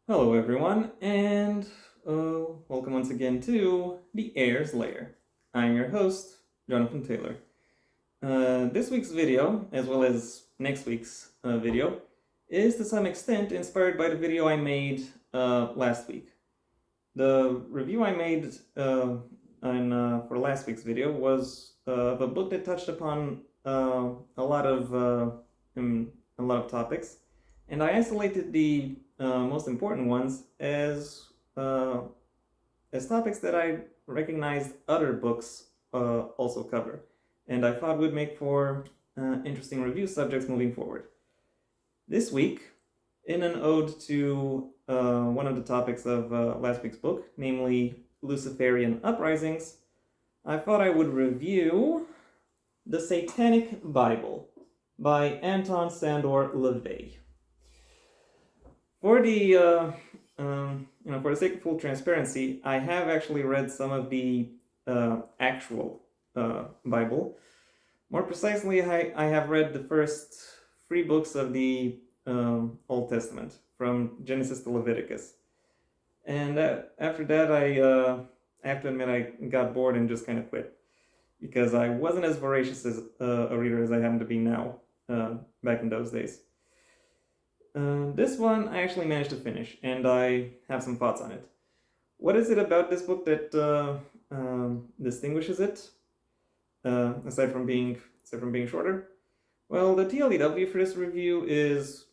Hello, everyone, and welcome once again to the Heir's Lair. I'm your host, Jonathan Taylor. This week's video, as well as next week's video, is to some extent inspired by the video I made last week. The review I made for last week's video was of a book that touched upon a lot of topics, and I isolated the most important ones as topics that I recognized other books also cover, and I thought would make for interesting review subjects moving forward. This week, in an ode to one of the topics of last week's book, namely Luciferian uprisings, I thought I would review The Satanic Bible by Anton Sandor LaVey. For the for the sake of full transparency, I have actually read some of the actual Bible. More precisely, I have read the first 3 books of the Old Testament, from Genesis to Leviticus. And after that, I have to admit I got bored and just kind of quit, because I wasn't as voracious as a reader as I happen to be now back in those days. This one I actually managed to finish, and I have some thoughts on it. What is it about this book that distinguishes it, aside from being shorter? Well, the TLDW for this review is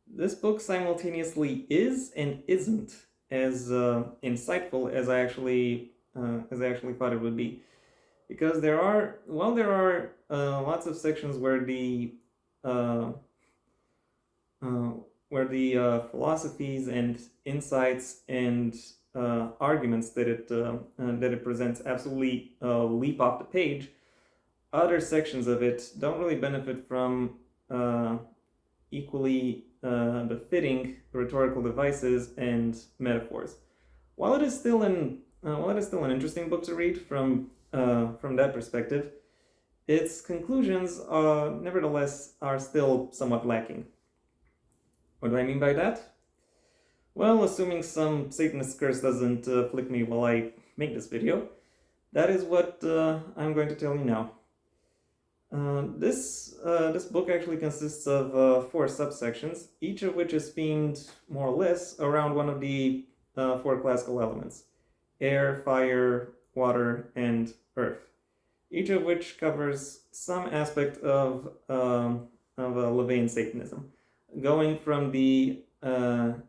this book simultaneously is and isn't as insightful as I actually thought it would be, because there are lots of sections where the philosophies and insights and arguments that it presents absolutely leap off the page. Other sections of it don't really benefit from equally befitting rhetorical devices and metaphors. While it is still an interesting book to read from that perspective, its conclusions, nevertheless, are still somewhat lacking. What do I mean by that? Well, assuming some Satanist curse doesn't afflict me while I make this video, that is what I'm going to tell you now. This book actually consists of 4 subsections, each of which is themed more or less around one of the 4 classical elements: air, fire, water, and earth. Each of which covers some aspect of LaVeyan Satanism, going from the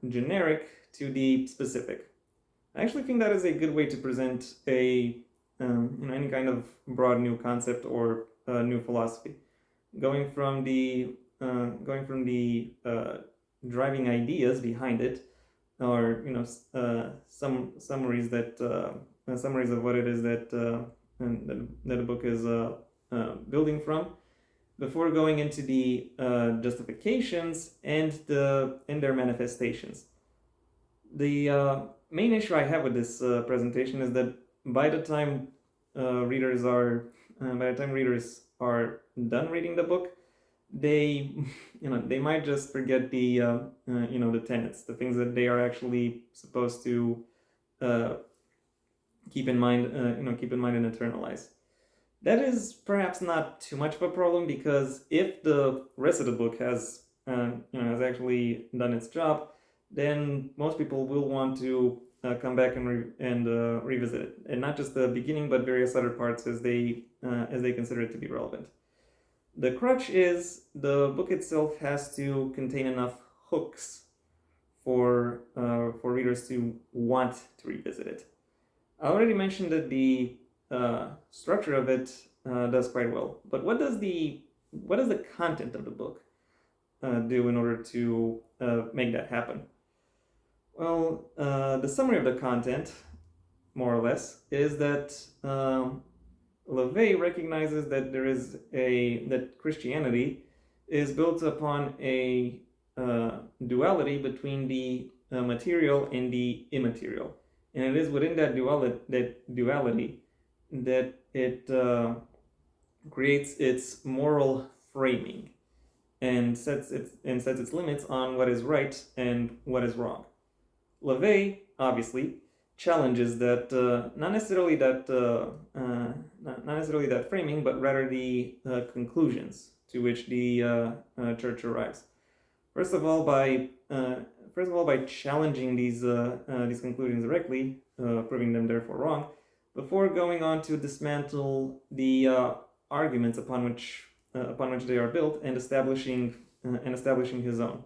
generic to the specific. I actually think that is a good way to present any kind of broad new concept or new philosophy, going from the driving ideas behind it, or some summaries of what it is that the book is building from, before going into the justifications and their manifestations. The main issue I have with this presentation is that by the time readers are done reading the book, they might just forget the tenets, the things that they are actually supposed to keep in mind and internalize. That is perhaps not too much of a problem, because if the rest of the book has actually done its job, then most people will want to come back and revisit it, and not just the beginning, but various other parts as they consider it to be relevant. The crutch is the book itself has to contain enough hooks for readers to want to revisit it. I already mentioned that the structure of it does quite well, but what does the content of the book do in order to make that happen? Well, the summary of the content, more or less, is that LaVey recognizes that that Christianity is built upon a duality between the material and the immaterial, and it is within that duality that it creates its moral framing. and sets its limits on what is right and what is wrong. LaVey obviously challenges that not necessarily that framing, but rather the conclusions to which the church arrives. First of all, by challenging these conclusions directly, proving them therefore wrong, before going on to dismantle the arguments upon which they are built and establishing his own.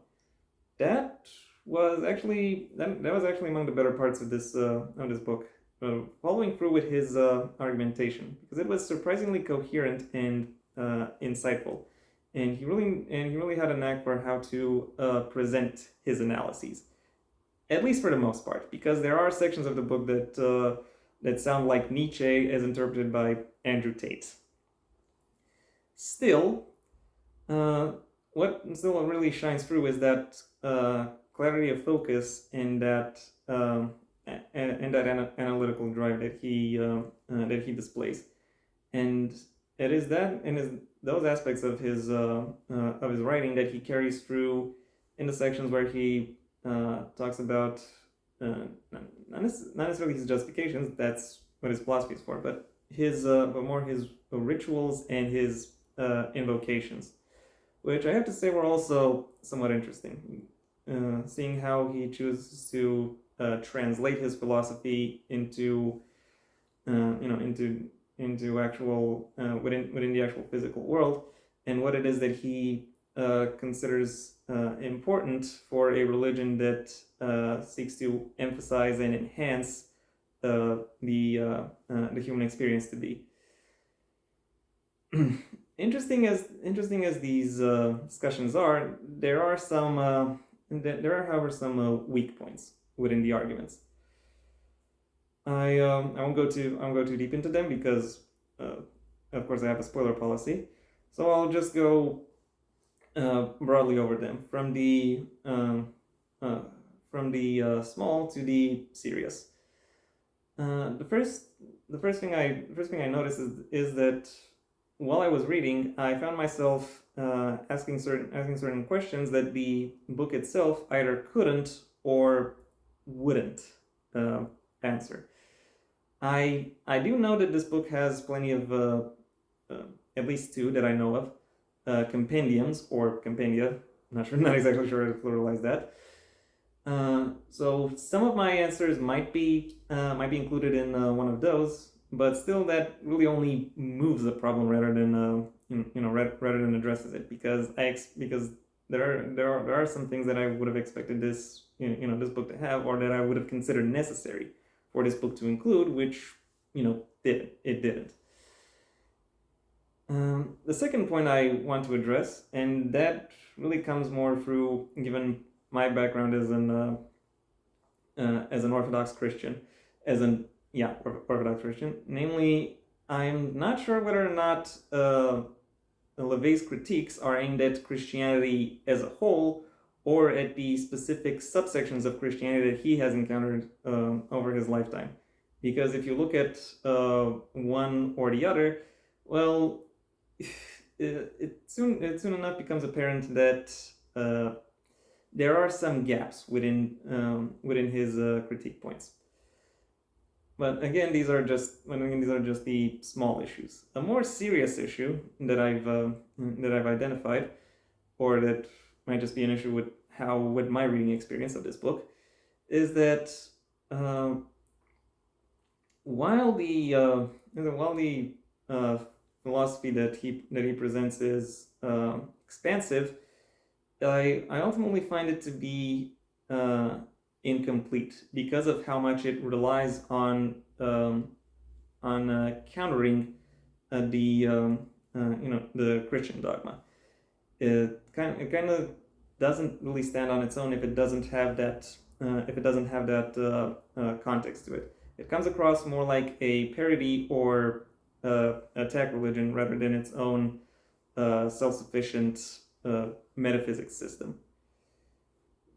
That was actually among the better parts of this book, following through with his argumentation, because it was surprisingly coherent and insightful, and he really had a knack for how to present his analyses, at least for the most part, because there are sections of the book that sound like Nietzsche as interpreted by Andrew Tate. Still, what really shines through is that clarity of focus and that analytical drive that he displays, and it is those aspects of his writing that he carries through in the sections where he talks about not necessarily his justifications. That's what his philosophy is for, but more his rituals and his invocations, which I have to say were also somewhat interesting. Seeing how he chooses to translate his philosophy into actual within the actual physical world, and what it is that he considers important for a religion that seeks to emphasize and enhance the human experience to be. Interesting as these discussions are, there are however some weak points within the arguments. I won't go too deep into them because of course I have a spoiler policy, so I'll just go broadly over them from the small to the serious. The first thing I noticed is that while I was reading, I found myself asking certain questions that the book itself either couldn't or wouldn't answer. I do know that this book has plenty of at least two that I know of compendiums or compendia. Not exactly sure how to pluralize that. So some of my answers might be included in one of those, but still that really only moves the problem rather than addresses it, because there are some things that I would have expected this book to have, or that I would have considered necessary for this book to include, which didn't. The second point I want to address, and that really comes more through, given my background as an Orthodox Christian, Orthodox Christian. Namely, I'm not sure whether or not LaVey's critiques are aimed at Christianity as a whole, or at the specific subsections of Christianity that he has encountered over his lifetime. Because if you look at one or the other, well, it soon enough becomes apparent that there are some gaps within his critique points. But again, these are just the small issues. A more serious issue that I've identified, or that might just be an issue with my reading experience of this book, is that while the philosophy that he presents is expansive, I ultimately find it to be incomplete because of how much it relies on countering the Christian dogma. It kind of doesn't really stand on its own if it doesn't have that context to it. It comes across more like a parody or attack religion rather than its own self-sufficient metaphysics system.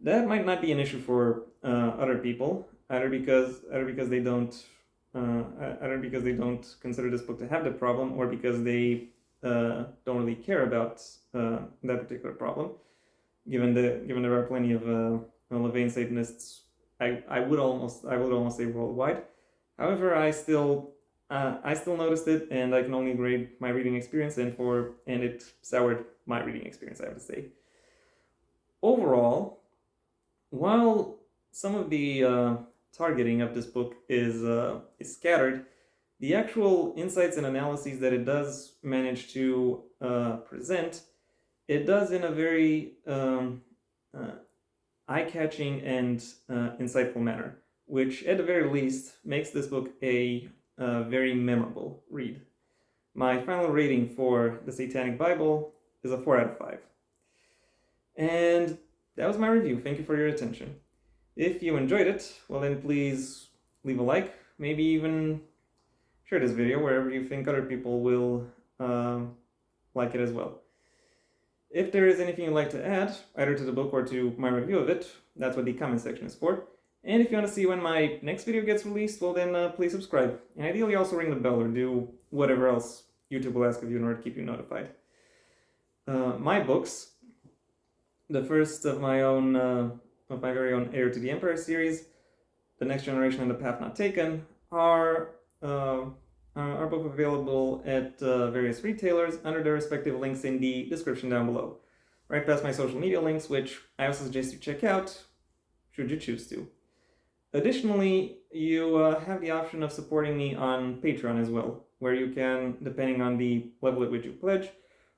That might not be an issue for other people, either because they don't consider this book to have the problem, or because they don't really care about that particular problem. Given there are plenty of Levian Satanists, I would almost say worldwide. However, I still noticed it, and I can only grade my reading experience, and it soured my reading experience, I have to say. Overall, while some of the targeting of this book is scattered, the actual insights and analyses that it does manage to present, it does in a very eye-catching and insightful manner, which at the very least makes this book a very memorable read. My final rating for the Satanic Bible is a 4 out of 5. And that was my review. Thank you for your attention. If you enjoyed it, well then please leave a like, maybe even share this video wherever you think other people will like it as well. If there is anything you'd like to add, either to the book or to my review of it, that's what the comment section is for. And if you want to see when my next video gets released, well then please subscribe. And ideally also ring the bell or do whatever else YouTube will ask of you in order to keep you notified. My books, the first of my very own Heir to the Empire series, The Next Generation and The Path Not Taken, are both available at various retailers under their respective links in the description down below. Right past my social media links, which I also suggest you check out, should you choose to. Additionally, you have the option of supporting me on Patreon as well, where you can, depending on the level at which you pledge,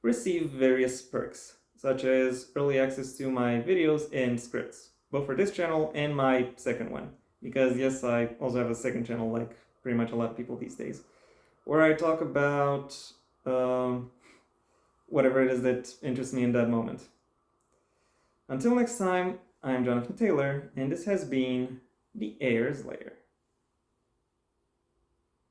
receive various perks, such as early access to my videos and scripts, both for this channel and my second one. Because yes, I also have a second channel, like pretty much a lot of people these days, where I talk about whatever it is that interests me in that moment. Until next time, I'm Jonathan Taylor, and this has been the Heir's Lair.